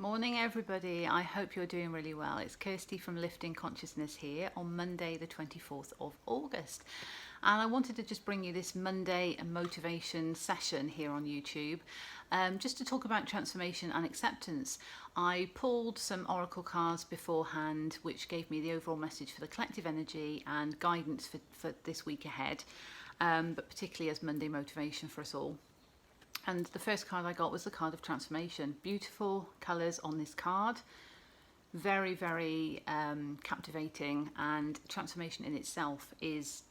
Morning everybody, I hope you're doing really well. It's Kirsty from Lifting Consciousness here on Monday the 24th of August, and I wanted to just bring you this Monday motivation session here on YouTube, just to talk about transformation and acceptance. I pulled some oracle cards beforehand which gave me the overall message for the collective energy and guidance for this week ahead, but particularly as Monday motivation for us all. And the first card I got was the card of transformation. Beautiful colours on this card, very, very captivating, and transformation in itself is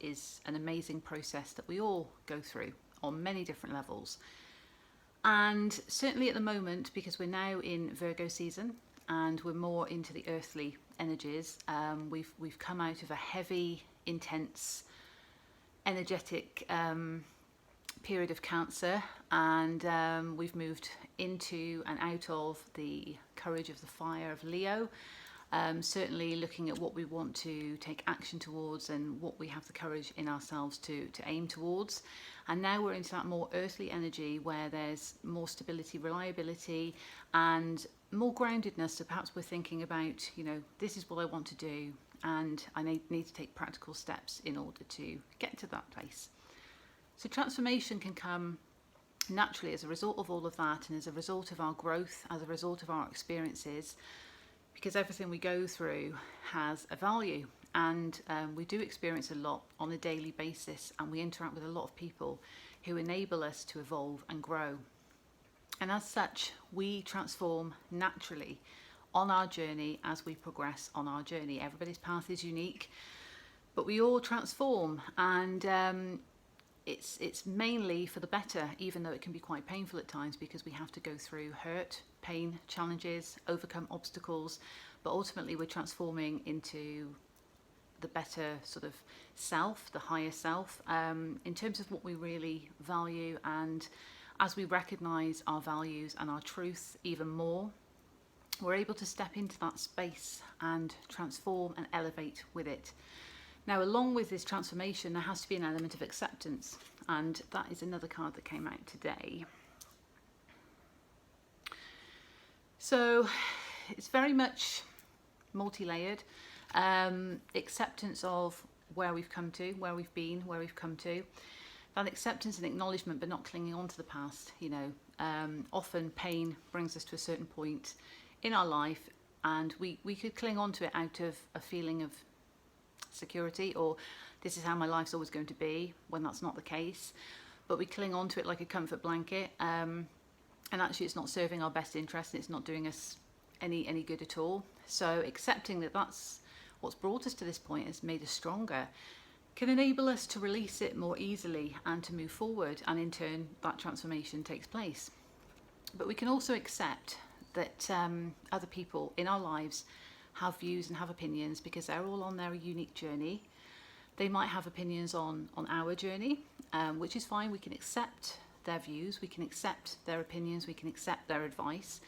an amazing process that we all go through on many different levels. And certainly at the moment, because we're now in Virgo season and we're more into the earthly energies, we've come out of a heavy, intense, energetic period of Cancer, and we've moved into and out of the courage of the fire of Leo, certainly looking at what we want to take action towards and what we have the courage in ourselves to aim towards. And now we're into that more earthly energy where there's more stability, reliability, and more groundedness. So perhaps we're thinking about, this is what I want to do, and I need to take practical steps in order to get to that place. So transformation can come naturally as a result of all of that, and as a result of our growth, as a result of our experiences, because everything we go through has a value, and we do experience a lot on a daily basis, and we interact with a lot of people who enable us to evolve and grow. And as such, we transform naturally on our journey as we progress on our journey. Everybody's path is unique, but we all transform, and it's mainly for the better, even though it can be quite painful at times, because we have to go through hurt, pain, challenges, overcome obstacles, but ultimately we're transforming into the better sort of self, the higher self, in terms of what we really value. And as we recognize our values and our truth even more, we're able to step into that space and transform and elevate with it. Now, along with this transformation, there has to be an element of acceptance, and that is another card that came out today. So it's very much multi-layered. Acceptance of where we've come to, where we've been, where we've come to. That acceptance and acknowledgement, but not clinging on to the past. Often pain brings us to a certain point in our life, and we could cling on to it out of a feeling of security, or this is how my life's always going to be, when that's not the case. But we cling on to it like a comfort blanket, and actually it's not serving our best interest, and it's not doing us any good at all. So accepting that that's what's brought us to this point, has made us stronger, can enable us to release it more easily and to move forward, and in turn that transformation takes place. But we can also accept that other people in our lives have views and have opinions, because they're all on their unique journey. They might have opinions on our journey, which is fine. We can accept their views, we can accept their opinions, we can accept their advice,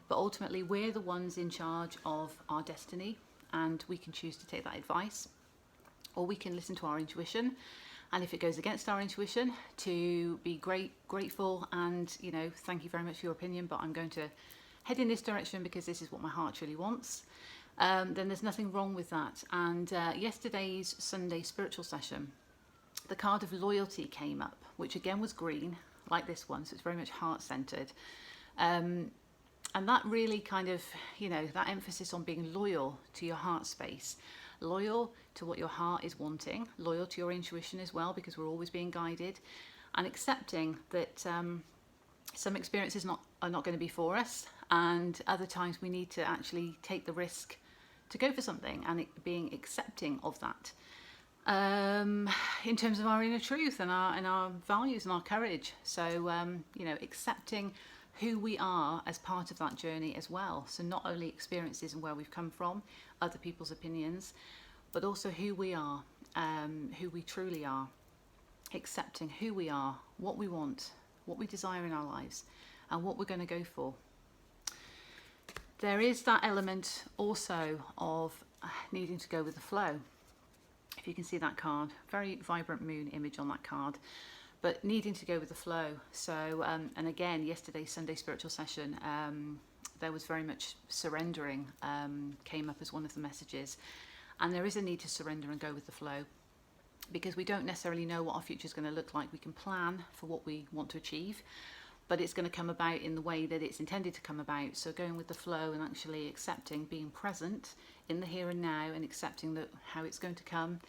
but ultimately we're the ones in charge of our destiny, and we can choose to take that advice, or we can listen to our intuition, and if it goes against our intuition, to be grateful and thank you very much for your opinion, but I'm going to head in this direction because this is what my heart really wants. Then there's nothing wrong with that. And yesterday's Sunday spiritual session, the card of loyalty came up, which again was green, like this one, so it's very much heart-centered. And that really kind of, that emphasis on being loyal to your heart space, loyal to what your heart is wanting, loyal to your intuition as well, because we're always being guided, and accepting that some experiences are not going to be for us, and other times we need to actually take the risk to go for something, and being accepting of that, in terms of our inner truth and our values and our courage. So accepting who we are as part of that journey as well. So not only experiences and where we've come from, other people's opinions, but also who we are, who we truly are. Accepting who we are, what we want, what we desire in our lives, and what we're going to go for. There is that element also of needing to go with the flow. If you can see that card, very vibrant moon image on that card, but needing to go with the flow. So, and again, yesterday's Sunday spiritual session, there was very much surrendering came up as one of the messages. And there is a need to surrender and go with the flow, because we don't necessarily know what our future is going to look like. We can plan for what we want to achieve, but it's going to come about in the way that it's intended to come about. So going with the flow and actually accepting, being present in the here and now, and accepting that how it's going to come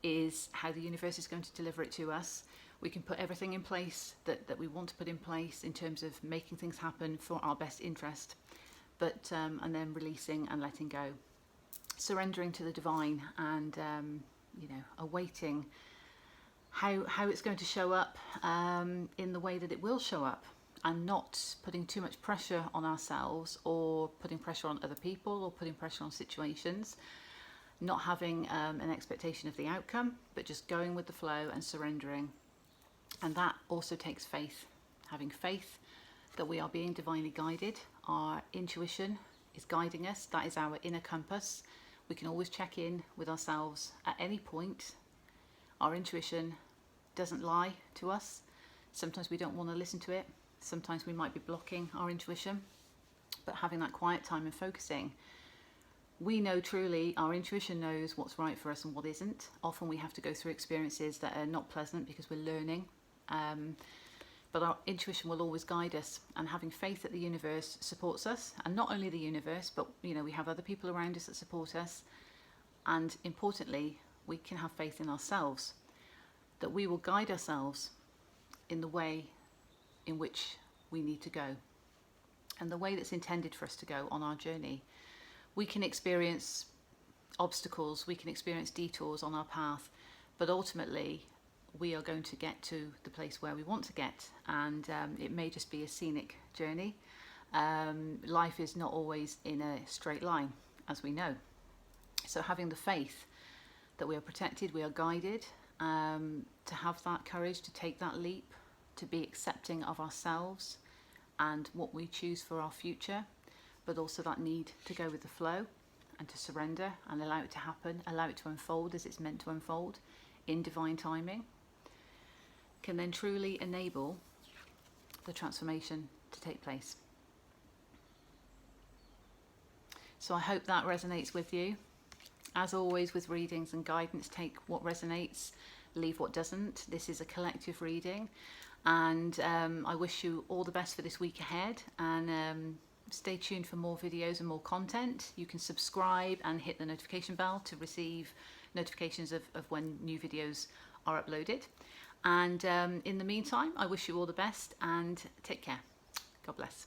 is how the universe is going to deliver it to us. We can put everything in place that we want to put in place in terms of making things happen for our best interest, but and then releasing and letting go, surrendering to the divine, and awaiting how it's going to show up in the way that it will show up, and not putting too much pressure on ourselves, or putting pressure on other people, or putting pressure on situations, not having an expectation of the outcome, but just going with the flow and surrendering. And that also takes faith, having faith that we are being divinely guided. Our intuition is guiding us. That is our inner compass. We can always check in with ourselves at any point. Our intuition doesn't lie to us. Sometimes we don't want to listen to it. Sometimes we might be blocking our intuition. But having that quiet time and focusing, we know truly, our intuition knows what's right for us and what isn't. Often we have to go through experiences that are not pleasant because we're learning. But our intuition will always guide us, and having faith that the universe supports us, and not only the universe, but we have other people around us that support us, and importantly, we can have faith in ourselves, that we will guide ourselves in the way in which we need to go, and the way that's intended for us to go on our journey. We can experience obstacles, we can experience detours on our path, but ultimately we are going to get to the place where we want to get, and it may just be a scenic journey. Life is not always in a straight line, as we know. So having the faith that we are protected, we are guided, to have that courage to take that leap, to be accepting of ourselves and what we choose for our future, but also that need to go with the flow and to surrender and allow it to happen, allow it to unfold as it's meant to unfold in divine timing, can then truly enable the transformation to take place. So I hope that resonates with you. As always with readings and guidance, take what resonates, leave what doesn't. This is a collective reading, and I wish you all the best for this week ahead, and stay tuned for more videos and more content. You can subscribe and hit the notification bell to receive notifications of when new videos are uploaded. And in the meantime, I wish you all the best and take care. God bless.